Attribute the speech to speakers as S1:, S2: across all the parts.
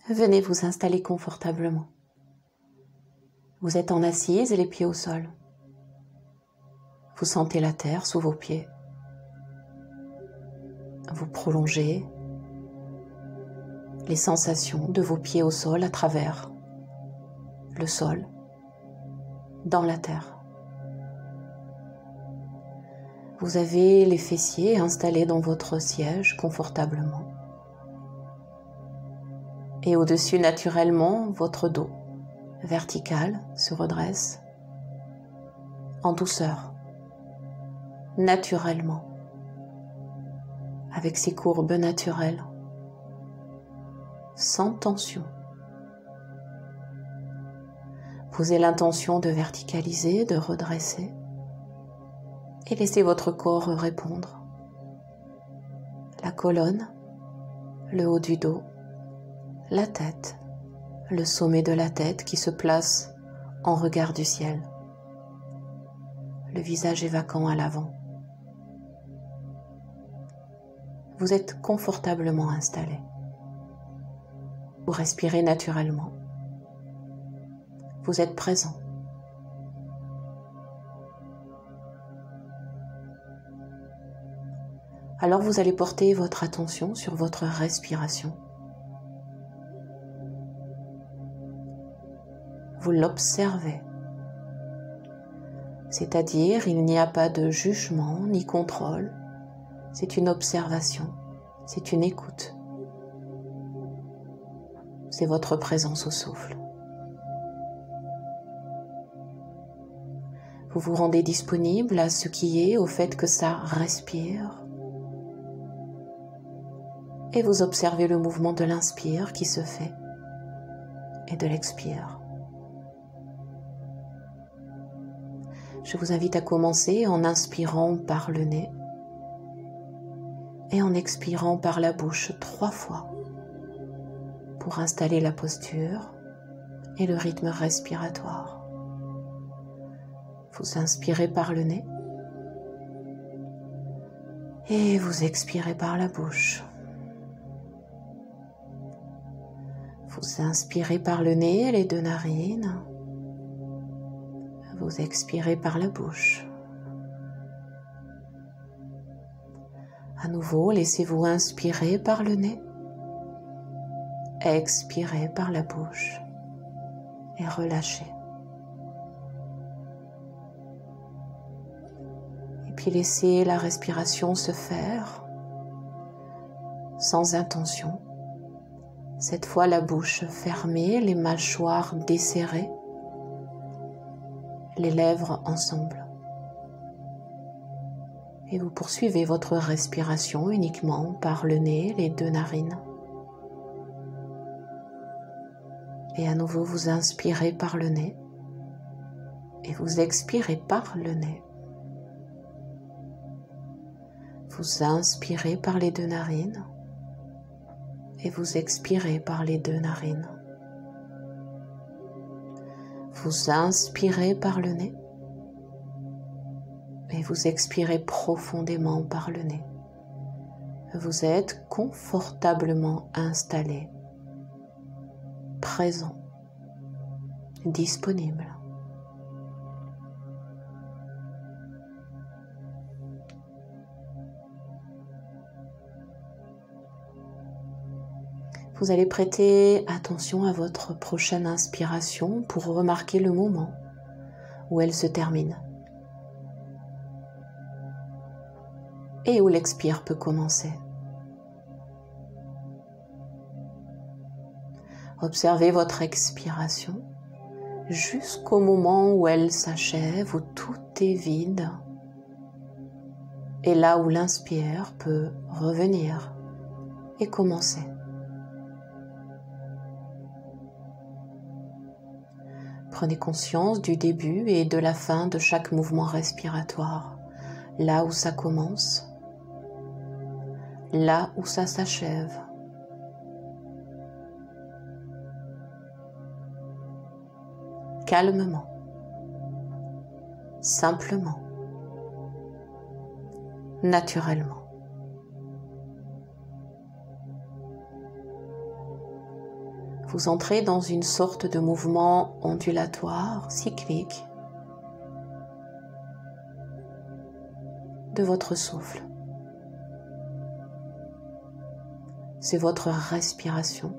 S1: Venez vous installer confortablement. Vous êtes en assise et les pieds au sol. Vous sentez la terre sous vos pieds. Vous prolongez les sensations de vos pieds au sol à travers le sol, dans la terre. Vous avez les fessiers installés dans votre siège confortablement. Et au-dessus, naturellement, votre dos vertical se redresse en douceur, naturellement, avec ses courbes naturelles, sans tension. Posez l'intention de verticaliser, de redresser et laissez votre corps répondre. La colonne, le haut du dos, la tête, le sommet de la tête qui se place en regard du ciel, le visage est vacant à l'avant. Vous êtes confortablement installé. Vous respirez naturellement. Vous êtes présent. Alors vous allez porter votre attention sur votre respiration. Vous l'observez. C'est-à-dire, il n'y a pas de jugement ni contrôle. C'est une observation, c'est une écoute. C'est votre présence au souffle. Vous vous rendez disponible à ce qui est, au fait que ça respire. Et vous observez le mouvement de l'inspire qui se fait et de l'expire. Je vous invite à commencer en inspirant par le nez et en expirant par la bouche 3 fois pour installer la posture et le rythme respiratoire. Vous inspirez par le nez et vous expirez par la bouche. Vous inspirez par le nez et les 2 narines. Vous expirez par la bouche. À nouveau, laissez-vous inspirer par le nez, expirez par la bouche et relâchez. Et puis laissez la respiration se faire sans intention. Cette fois, la bouche fermée, les mâchoires desserrées, les lèvres ensemble. Et vous poursuivez votre respiration uniquement par le nez, les 2 narines. Et à nouveau, vous inspirez par le nez et vous expirez par le nez. Vous inspirez par les 2 narines et vous expirez par les 2 narines. Vous inspirez par le nez et vous expirez profondément par le nez. Vous êtes confortablement installé, présent, disponible. Vous allez prêter attention à votre prochaine inspiration pour remarquer le moment où elle se termine et où l'expire peut commencer. Observez votre expiration jusqu'au moment où elle s'achève, où tout est vide, et là où l'inspire peut revenir et commencer. Prenez conscience du début et de la fin de chaque mouvement respiratoire, là où ça commence, là où ça s'achève. Calmement, simplement, naturellement. Vous entrez dans une sorte de mouvement ondulatoire, cyclique, de votre souffle. C'est votre respiration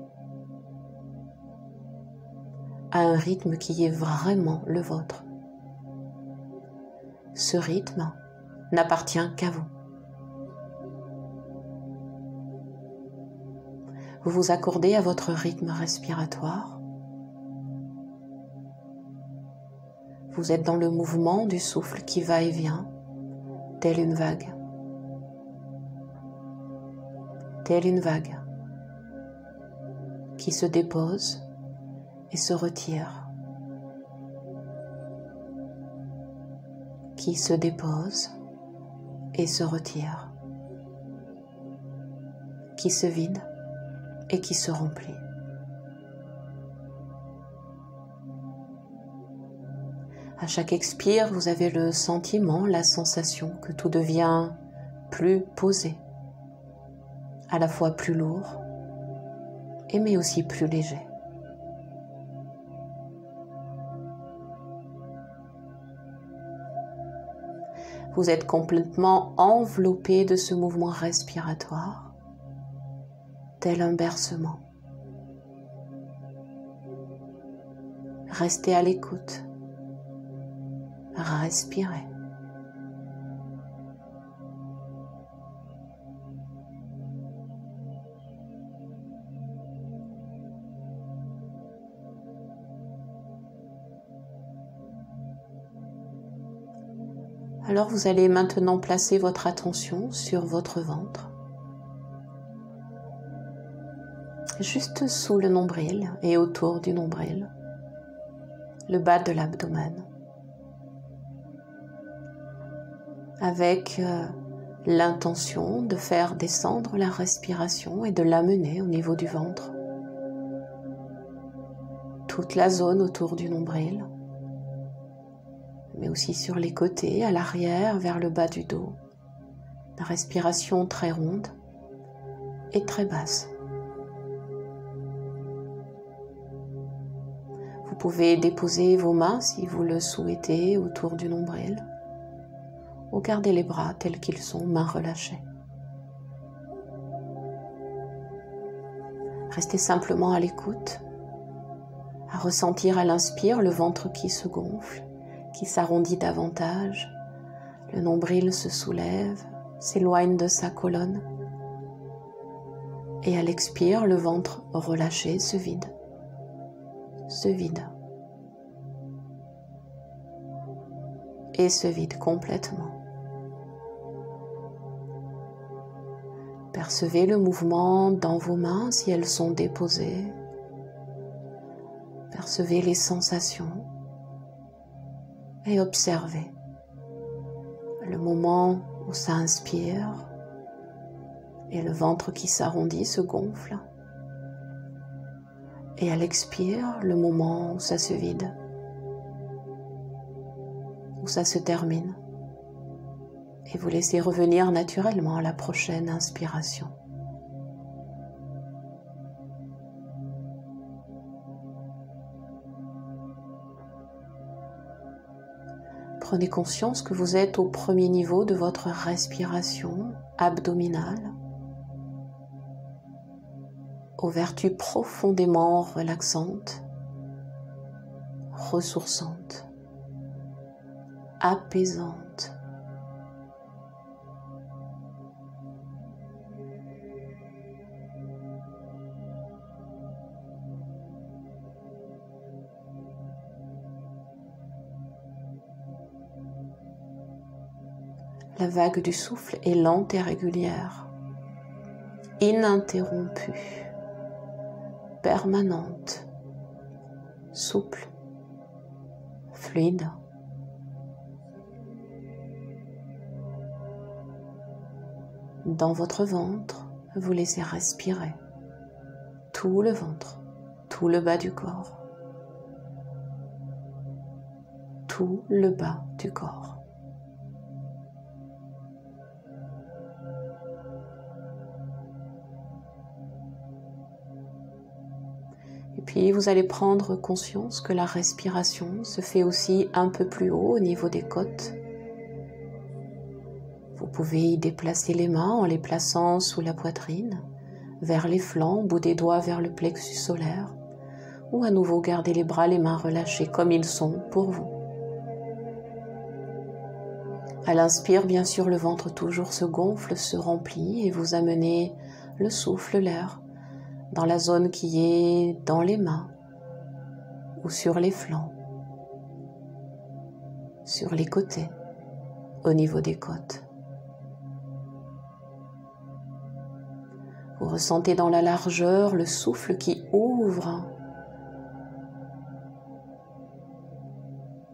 S1: à un rythme qui est vraiment le vôtre. Ce rythme n'appartient qu'à vous. Vous vous accordez à votre rythme respiratoire. Vous êtes dans le mouvement du souffle qui va et vient, telle une vague. Telle une vague qui se dépose et se retire. Qui se dépose et se retire. Qui se vide et qui se remplit. À chaque expire, vous avez le sentiment, la sensation que tout devient plus posé, à la fois plus lourd, mais aussi plus léger. Vous êtes complètement enveloppé de ce mouvement respiratoire, tel un bercement. Restez à l'écoute. Respirez. Alors vous allez maintenant placer votre attention sur votre ventre, juste sous le nombril et autour du nombril, le bas de l'abdomen, avec l'intention de faire descendre la respiration et de l'amener au niveau du ventre, toute la zone autour du nombril, mais aussi sur les côtés, à l'arrière, vers le bas du dos. Une respiration très ronde et très basse. Vous pouvez déposer vos mains, si vous le souhaitez, autour du nombril, ou garder les bras tels qu'ils sont, mains relâchées. Restez simplement à l'écoute, à ressentir à l'inspire le ventre qui se gonfle, qui s'arrondit davantage, le nombril se soulève, s'éloigne de sa colonne, et à l'expire, le ventre relâché se vide et se vide complètement. Percevez le mouvement dans vos mains si elles sont déposées. Percevez les sensations et observez le moment où ça inspire et le ventre qui s'arrondit, se gonfle. Et à l'expire, le moment où ça se vide, où ça se termine. Et vous laissez revenir naturellement à la prochaine inspiration. Prenez conscience que vous êtes au premier niveau de votre respiration abdominale, aux vertus profondément relaxantes, ressourçantes, apaisantes. La vague du souffle est lente et régulière, ininterrompue, permanente, souple, fluide. Dans votre ventre, vous laissez respirer tout le ventre, tout le bas du corps, tout le bas du corps. Et puis vous allez prendre conscience que la respiration se fait aussi un peu plus haut au niveau des côtes. Vous pouvez y déplacer les mains en les plaçant sous la poitrine, vers les flancs, bout des doigts vers le plexus solaire, ou à nouveau garder les bras, les mains relâchés comme ils sont pour vous. À l'inspire, bien sûr, le ventre toujours se gonfle, se remplit et vous amenez le souffle, l'air, dans la zone qui est dans les mains ou sur les flancs, sur les côtés, au niveau des côtes. Vous ressentez dans la largeur le souffle qui ouvre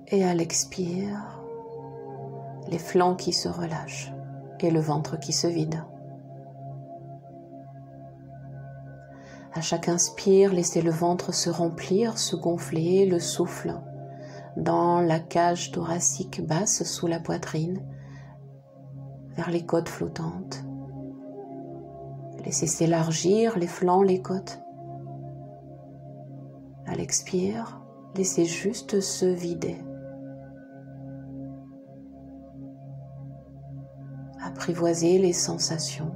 S1: et à l'expire, les flancs qui se relâchent et le ventre qui se vide. À chaque inspire, laissez le ventre se remplir, se gonfler, le souffle dans la cage thoracique basse sous la poitrine, vers les côtes flottantes. Laissez s'élargir les flancs, les côtes. À l'expire, laissez juste se vider. Apprivoisez les sensations.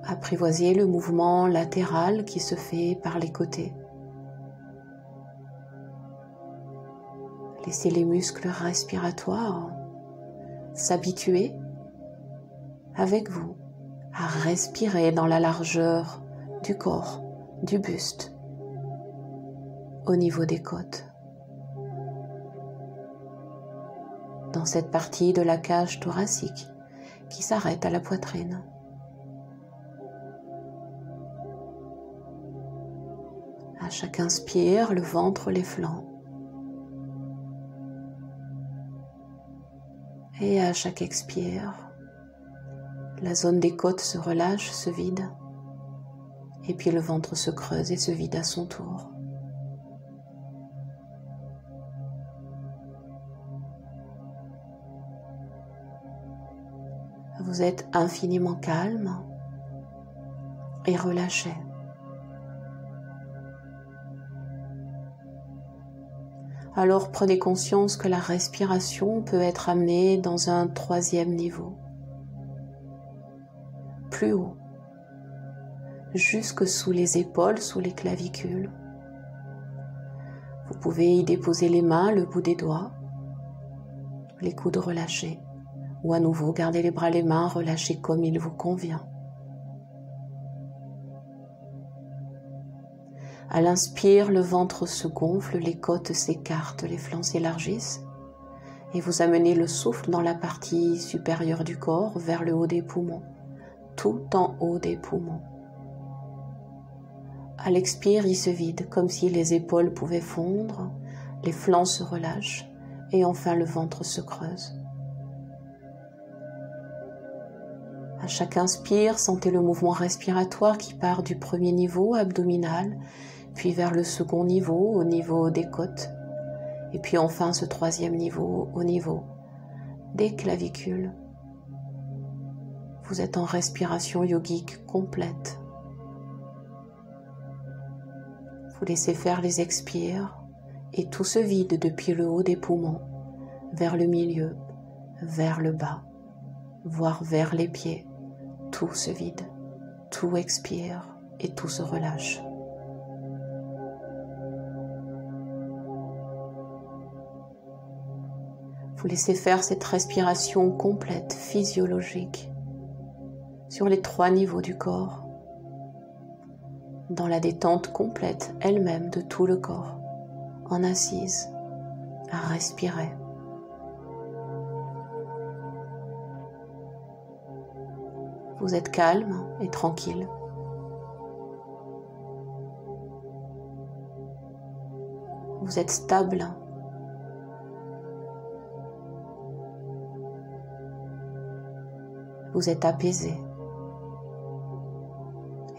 S1: Apprivoisez le mouvement latéral qui se fait par les côtés. Laissez les muscles respiratoires s'habituer avec vous à respirer dans la largeur du corps, du buste, au niveau des côtes. Dans cette partie de la cage thoracique qui s'arrête à la poitrine. À chaque inspire, le ventre, les flancs. Et à chaque expire, la zone des côtes se relâche, se vide. Et puis le ventre se creuse et se vide à son tour. Vous êtes infiniment calme et relâché. Alors prenez conscience que la respiration peut être amenée dans un troisième niveau, plus haut, jusque sous les épaules, sous les clavicules. Vous pouvez y déposer les mains, le bout des doigts, les coudes relâchés, ou à nouveau garder les bras, les mains relâchés comme il vous convient. À l'inspire, le ventre se gonfle, les côtes s'écartent, les flancs s'élargissent et vous amenez le souffle dans la partie supérieure du corps vers le haut des poumons, tout en haut des poumons. À l'expire, il se vide comme si les épaules pouvaient fondre, les flancs se relâchent et enfin le ventre se creuse. À chaque inspire, sentez le mouvement respiratoire qui part du premier niveau abdominal, puis vers le second niveau, au niveau des côtes, et puis enfin ce troisième niveau, au niveau des clavicules. Vous êtes en respiration yogique complète. Vous laissez faire les expires et tout se vide depuis le haut des poumons, vers le milieu, vers le bas, voire vers les pieds. Tout se vide, tout expire et tout se relâche. Vous laissez faire cette respiration complète, physiologique, sur les trois niveaux du corps, dans la détente complète elle-même de tout le corps, en assise, à respirer. Vous êtes calme et tranquille. Vous êtes stable. Vous êtes apaisé.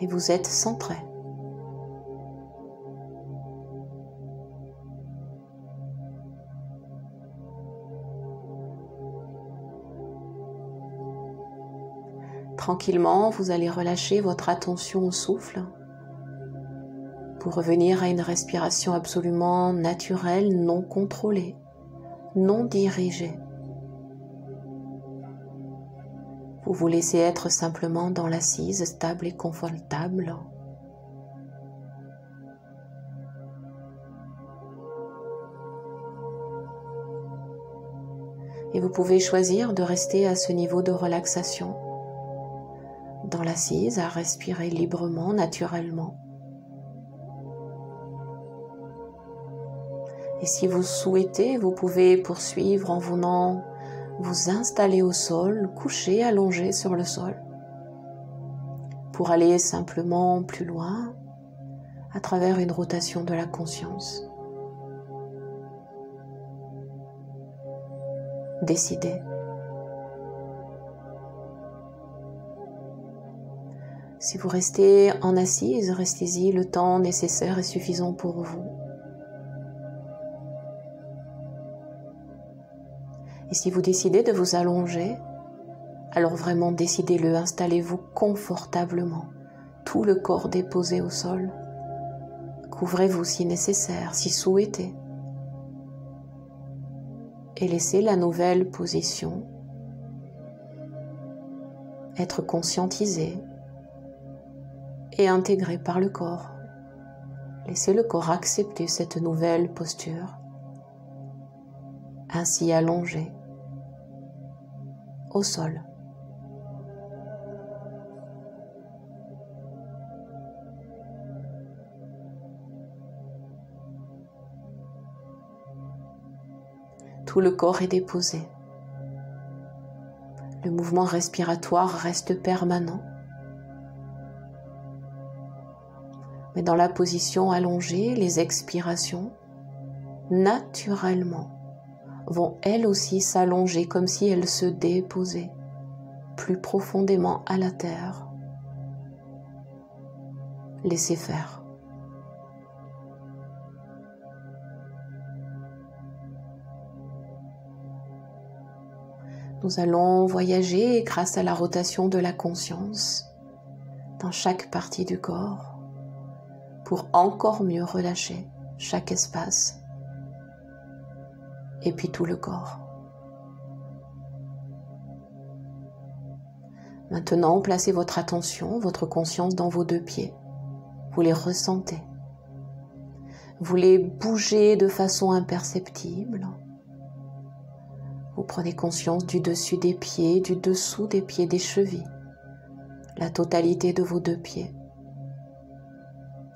S1: Et vous êtes centré. tranquillement, vous allez relâcher votre attention au souffle pour revenir à une respiration absolument naturelle, non contrôlée, non dirigée. Vous vous laissez être simplement dans l'assise stable et confortable. Et vous pouvez choisir de rester à ce niveau de relaxation, dans l'assise, à respirer librement, naturellement. Et si vous souhaitez, vous pouvez poursuivre en venant vous installer au sol, couché, allongé sur le sol, pour aller simplement plus loin à travers une rotation de la conscience. Décidez. Si vous restez en assise, restez-y le temps nécessaire et suffisant pour vous. Et si vous décidez de vous allonger, alors vraiment décidez-le, installez-vous confortablement, tout le corps déposé au sol. Couvrez-vous si nécessaire, si souhaité. Et laissez la nouvelle position être conscientisée et intégrée par le corps. Laissez le corps accepter cette nouvelle posture, ainsi allongé au sol. Tout le corps est déposé. Le mouvement respiratoire reste permanent. Mais dans la position allongée, les expirations, naturellement, vont elles aussi s'allonger comme si elles se déposaient plus profondément à la terre. Laissez faire. Nous allons voyager grâce à la rotation de la conscience dans chaque partie du corps pour encore mieux relâcher chaque espace et puis tout le corps. Maintenant, placez votre attention, votre conscience dans vos deux pieds. Vous les ressentez. Vous les bougez de façon imperceptible. Vous prenez conscience du dessus des pieds, du dessous des pieds, des chevilles, la totalité de vos deux pieds.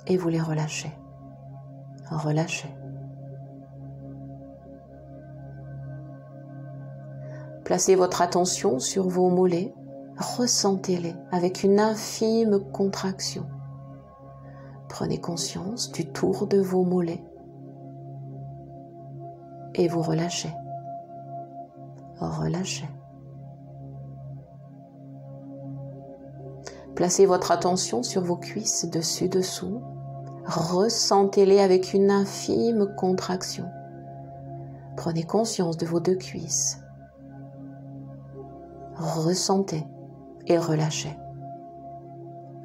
S1: Et vous les relâchez. Relâchez. Placez votre attention sur vos mollets, ressentez-les avec une infime contraction. Prenez conscience du tour de vos mollets et vous relâchez. Relâchez. Placez votre attention sur vos cuisses dessus-dessous, ressentez-les avec une infime contraction. Prenez conscience de vos deux cuisses. Ressentez et relâchez.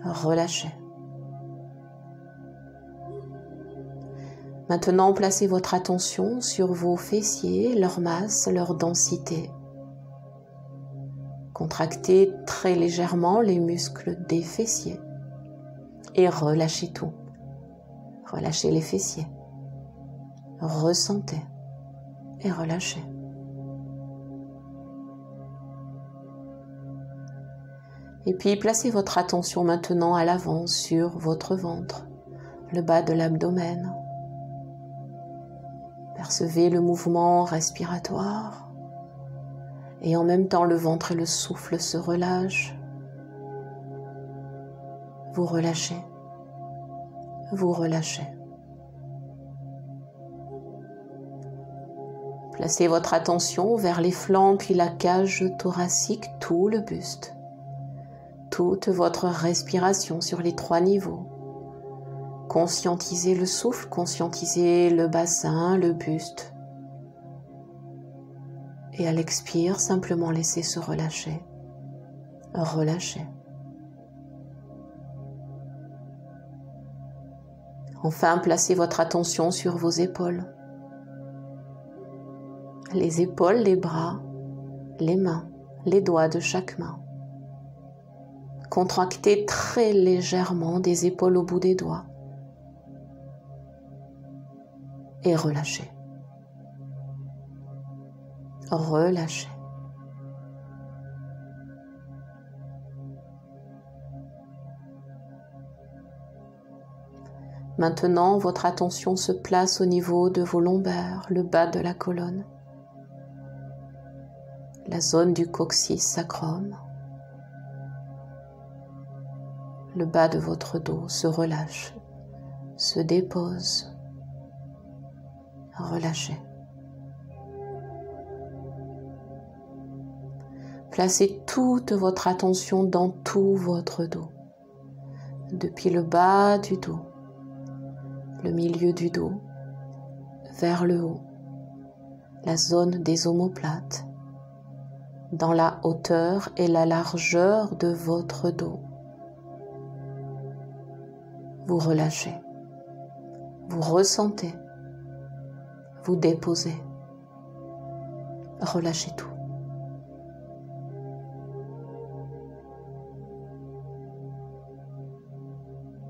S1: Relâchez. Maintenant, placez votre attention sur vos fessiers, leur masse, leur densité. Contractez très légèrement les muscles des fessiers et relâchez tout. Relâchez les fessiers. Ressentez et relâchez. Et puis placez votre attention maintenant à l'avant sur votre ventre, le bas de l'abdomen. Percevez le mouvement respiratoire et en même temps le ventre et le souffle se relâchent. Vous relâchez, vous relâchez. Placez votre attention vers les flancs puis la cage thoracique, tout le buste. Toute votre respiration sur les 3 niveaux. Conscientisez le souffle, conscientisez le bassin, le buste. Et à l'expire, simplement laissez se relâcher. relâchez. Enfin, placez votre attention sur vos épaules. Les épaules, les bras, les mains, les doigts de chaque main. Contractez très légèrement des épaules au bout des doigts. Et relâchez. Relâchez. Maintenant, votre attention se place au niveau de vos lombaires, le bas de la colonne, la zone du coccyx sacrum. Le bas de votre dos se relâche, se dépose. Relâchez. Placez toute votre attention dans tout votre dos, depuis le bas du dos, le milieu du dos, vers le haut, la zone des omoplates, dans la hauteur et la largeur de votre dos. Vous relâchez, vous ressentez, vous déposez, relâchez tout.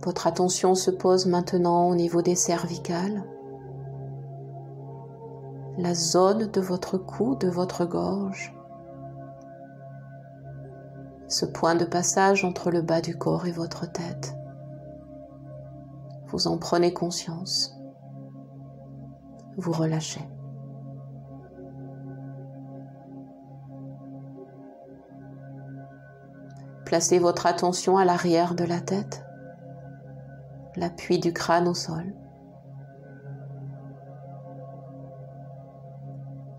S1: Votre attention se pose maintenant au niveau des cervicales, la zone de votre cou, de votre gorge, ce point de passage entre le bas du corps et votre tête. Vous en prenez conscience, vous relâchez. Placez votre attention à l'arrière de la tête, l'appui du crâne au sol.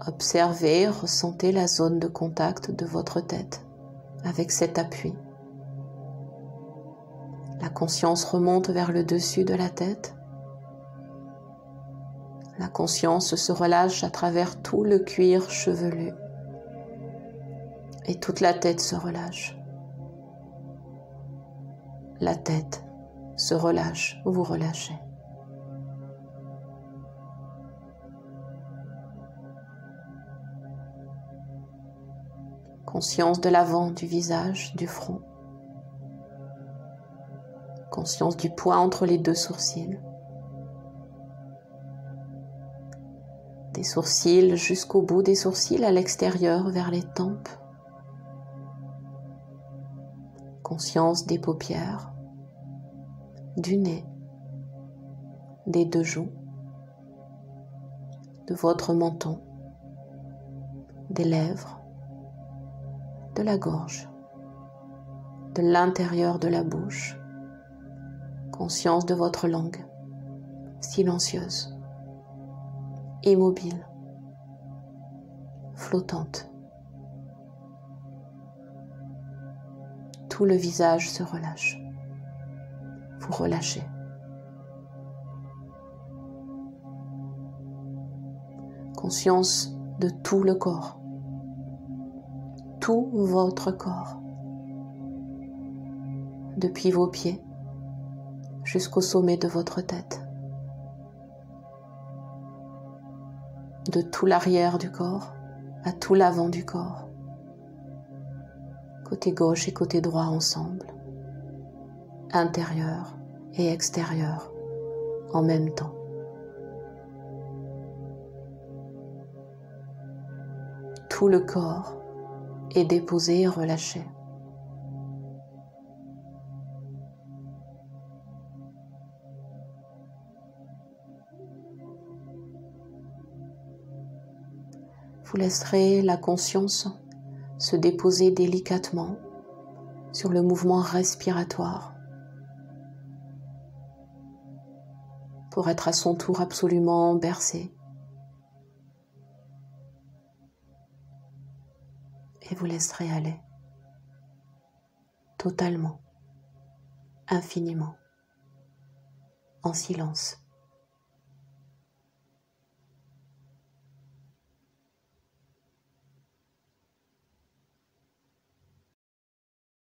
S1: Observez, ressentez la zone de contact de votre tête avec cet appui. La conscience remonte vers le dessus de la tête. La conscience se relâche à travers tout le cuir chevelu et toute la tête se relâche. La tête se relâche, vous relâchez. Conscience de l'avant du visage, du front. Conscience du point entre les deux sourcils. Des sourcils jusqu'au bout des sourcils, à l'extérieur, vers les tempes. Conscience des paupières, du nez, des deux joues, de votre menton, des lèvres, de la gorge, de l'intérieur de la bouche. Conscience de votre langue, silencieuse, immobile, flottante. Tout le visage se relâche. Vous relâchez. Conscience de tout le corps, tout votre corps, depuis vos pieds jusqu'au sommet de votre tête, de tout l'arrière du corps à tout l'avant du corps, côté gauche et côté droit ensemble, intérieur et extérieur en même temps. Tout le corps est déposé et relâché. Vous laisserez la conscience se déposer délicatement sur le mouvement respiratoire pour être à son tour absolument bercé. Et vous laisserez aller totalement, infiniment, en silence.